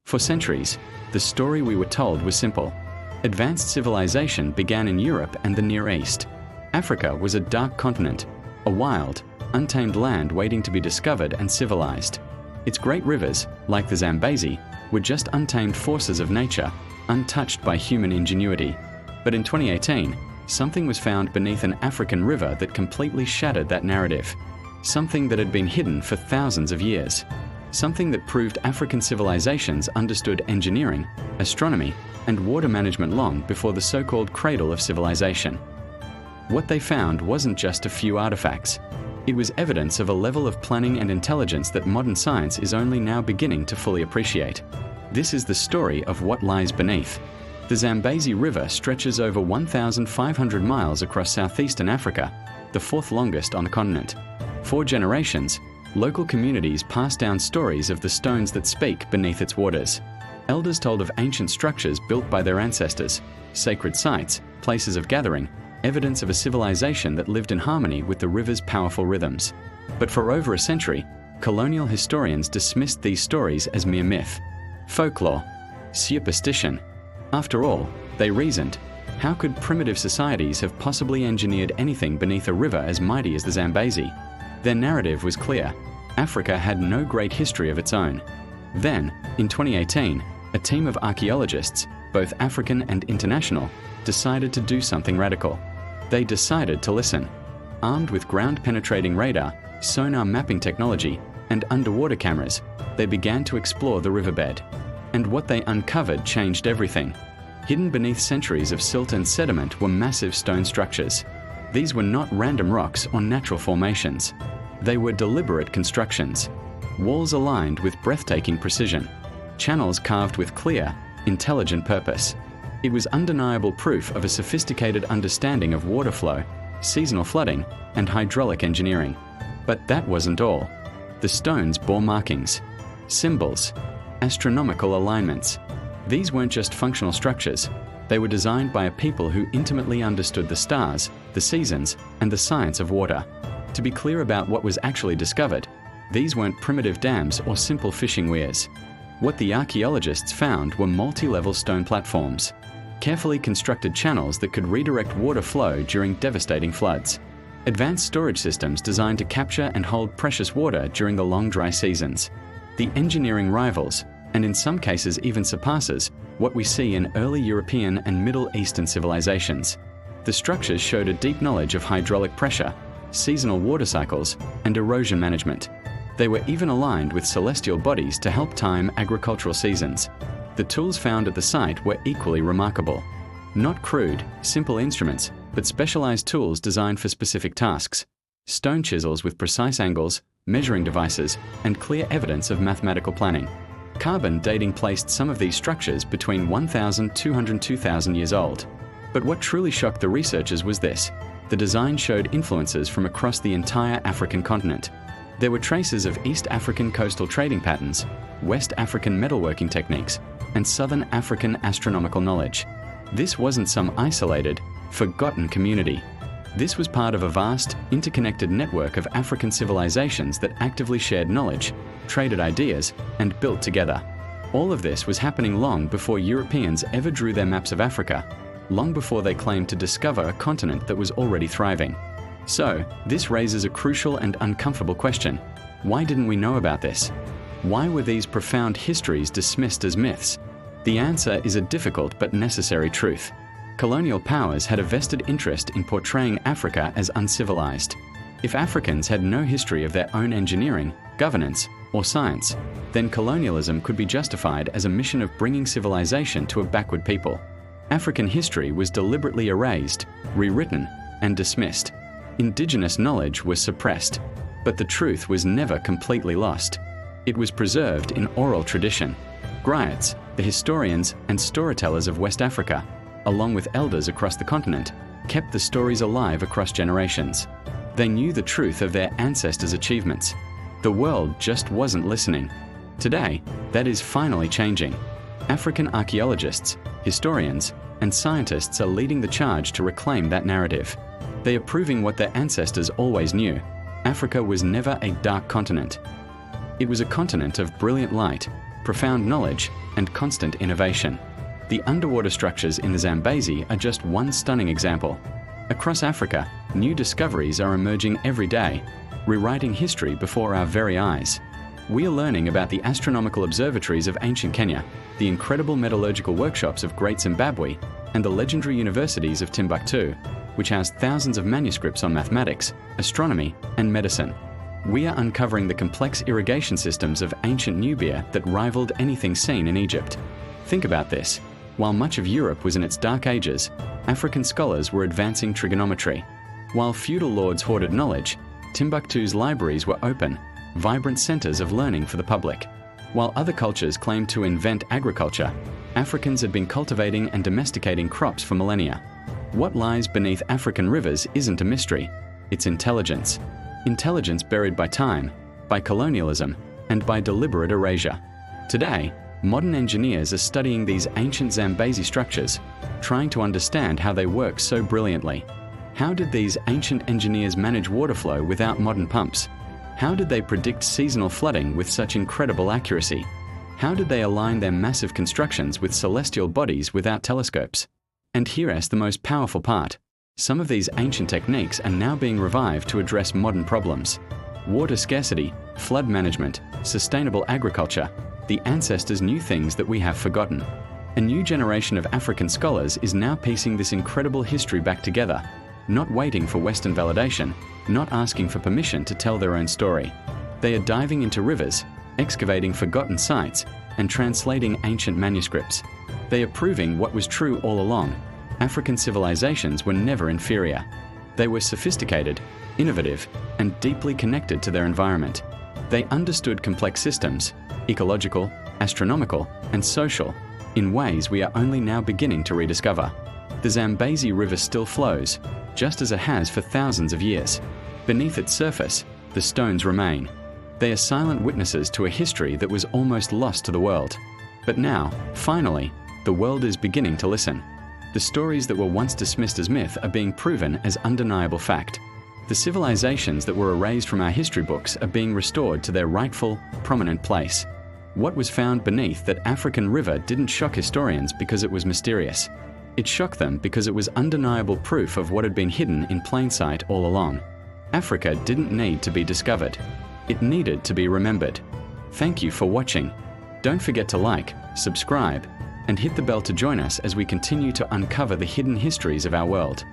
For centuries, the story we were told was simple. Advanced civilization began in Europe and the Near East. Africa was a dark continent, a wild, untamed land waiting to be discovered and civilized. Its great rivers, like the Zambezi, were just untamed forces of nature, untouched by human ingenuity. But in 2018, something was found beneath an African river that completely shattered that narrative. Something that had been hidden for thousands of years. Something that proved African civilizations understood engineering, astronomy, and water management long before the so-called cradle of civilization. What they found wasn't just a few artifacts. It was evidence of a level of planning and intelligence that modern science is only now beginning to fully appreciate. This is the story of what lies beneath. The Zambezi River stretches over 1,500 miles across southeastern Africa, the fourth longest on the continent. For generations, local communities passed down stories of the stones that speak beneath its waters. Elders told of ancient structures built by their ancestors, sacred sites, places of gathering, evidence of a civilization that lived in harmony with the river's powerful rhythms. But for over a century, colonial historians dismissed these stories as mere myth, folklore, superstition. After all, they reasoned, how could primitive societies have possibly engineered anything beneath a river as mighty as the Zambezi? Their narrative was clear. Africa had no great history of its own. Then, in 2018, a team of archaeologists, both African and international, decided to do something radical. They decided to listen. Armed with ground-penetrating radar, sonar mapping technology, and underwater cameras, they began to explore the riverbed. And what they uncovered changed everything. Hidden beneath centuries of silt and sediment were massive stone structures. These were not random rocks or natural formations. They were deliberate constructions. Walls aligned with breathtaking precision. Channels carved with clear, intelligent purpose. It was undeniable proof of a sophisticated understanding of water flow, seasonal flooding, and hydraulic engineering. But that wasn't all. The stones bore markings, symbols, astronomical alignments. These weren't just functional structures. They were designed by a people who intimately understood the stars, the seasons, and the science of water. To be clear about what was actually discovered, these weren't primitive dams or simple fishing weirs. What the archaeologists found were multi-level stone platforms, carefully constructed channels that could redirect water flow during devastating floods, advanced storage systems designed to capture and hold precious water during the long dry seasons. The engineering rivals, and in some cases even surpasses, what we see in early European and Middle Eastern civilizations. The structures showed a deep knowledge of hydraulic pressure, seasonal water cycles, and erosion management. They were even aligned with celestial bodies to help time agricultural seasons. The tools found at the site were equally remarkable. Not crude, simple instruments, but specialized tools designed for specific tasks. Stone chisels with precise angles, measuring devices, and clear evidence of mathematical planning. Carbon dating placed some of these structures between 1,200 and 2,000 years old. But what truly shocked the researchers was this. The design showed influences from across the entire African continent. There were traces of East African coastal trading patterns, West African metalworking techniques, and Southern African astronomical knowledge. This wasn't some isolated, forgotten community. This was part of a vast, interconnected network of African civilizations that actively shared knowledge, traded ideas, and built together. All of this was happening long before Europeans ever drew their maps of Africa, long before they claimed to discover a continent that was already thriving. So, this raises a crucial and uncomfortable question. Why didn't we know about this? Why were these profound histories dismissed as myths? The answer is a difficult but necessary truth. Colonial powers had a vested interest in portraying Africa as uncivilized. If Africans had no history of their own engineering, governance, or science, then colonialism could be justified as a mission of bringing civilization to a backward people. African history was deliberately erased, rewritten, and dismissed. Indigenous knowledge was suppressed, but the truth was never completely lost. It was preserved in oral tradition. Griots, the historians and storytellers of West Africa, along with elders across the continent, kept the stories alive across generations. They knew the truth of their ancestors' achievements. The world just wasn't listening. Today, that is finally changing. African archaeologists, historians, and scientists are leading the charge to reclaim that narrative. They are proving what their ancestors always knew. Africa was never a dark continent. It was a continent of brilliant light, profound knowledge, and constant innovation. The underwater structures in the Zambezi are just one stunning example. Across Africa, new discoveries are emerging every day, rewriting history before our very eyes. We are learning about the astronomical observatories of ancient Kenya, the incredible metallurgical workshops of Great Zimbabwe, and the legendary universities of Timbuktu, which house thousands of manuscripts on mathematics, astronomy, and medicine. We are uncovering the complex irrigation systems of ancient Nubia that rivaled anything seen in Egypt. Think about this. While much of Europe was in its dark ages, African scholars were advancing trigonometry. While feudal lords hoarded knowledge, Timbuktu's libraries were open, vibrant centers of learning for the public. While other cultures claimed to invent agriculture, Africans had been cultivating and domesticating crops for millennia. What lies beneath African rivers isn't a mystery, it's intelligence. Intelligence buried by time, by colonialism, and by deliberate erasure. Today, modern engineers are studying these ancient Zambezi structures, trying to understand how they work so brilliantly. How did these ancient engineers manage water flow without modern pumps? How did they predict seasonal flooding with such incredible accuracy? How did they align their massive constructions with celestial bodies without telescopes? And here's the most powerful part. Some of these ancient techniques are now being revived to address modern problems. Water scarcity, flood management, sustainable agriculture. The ancestors knew things that we have forgotten. A new generation of African scholars is now piecing this incredible history back together, not waiting for Western validation, not asking for permission to tell their own story. They are diving into rivers, excavating forgotten sites, and translating ancient manuscripts. They are proving what was true all along. African civilizations were never inferior. They were sophisticated, innovative, and deeply connected to their environment. They understood complex systems, ecological, astronomical, and social, in ways we are only now beginning to rediscover. The Zambezi River still flows, just as it has for thousands of years. Beneath its surface, the stones remain. They are silent witnesses to a history that was almost lost to the world. But now, finally, the world is beginning to listen. The stories that were once dismissed as myth are being proven as undeniable fact. The civilizations that were erased from our history books are being restored to their rightful, prominent place. What was found beneath that African river didn't shock historians because it was mysterious. It shocked them because it was undeniable proof of what had been hidden in plain sight all along. Africa didn't need to be discovered. It needed to be remembered. Thank you for watching. Don't forget to like, subscribe, and hit the bell to join us as we continue to uncover the hidden histories of our world.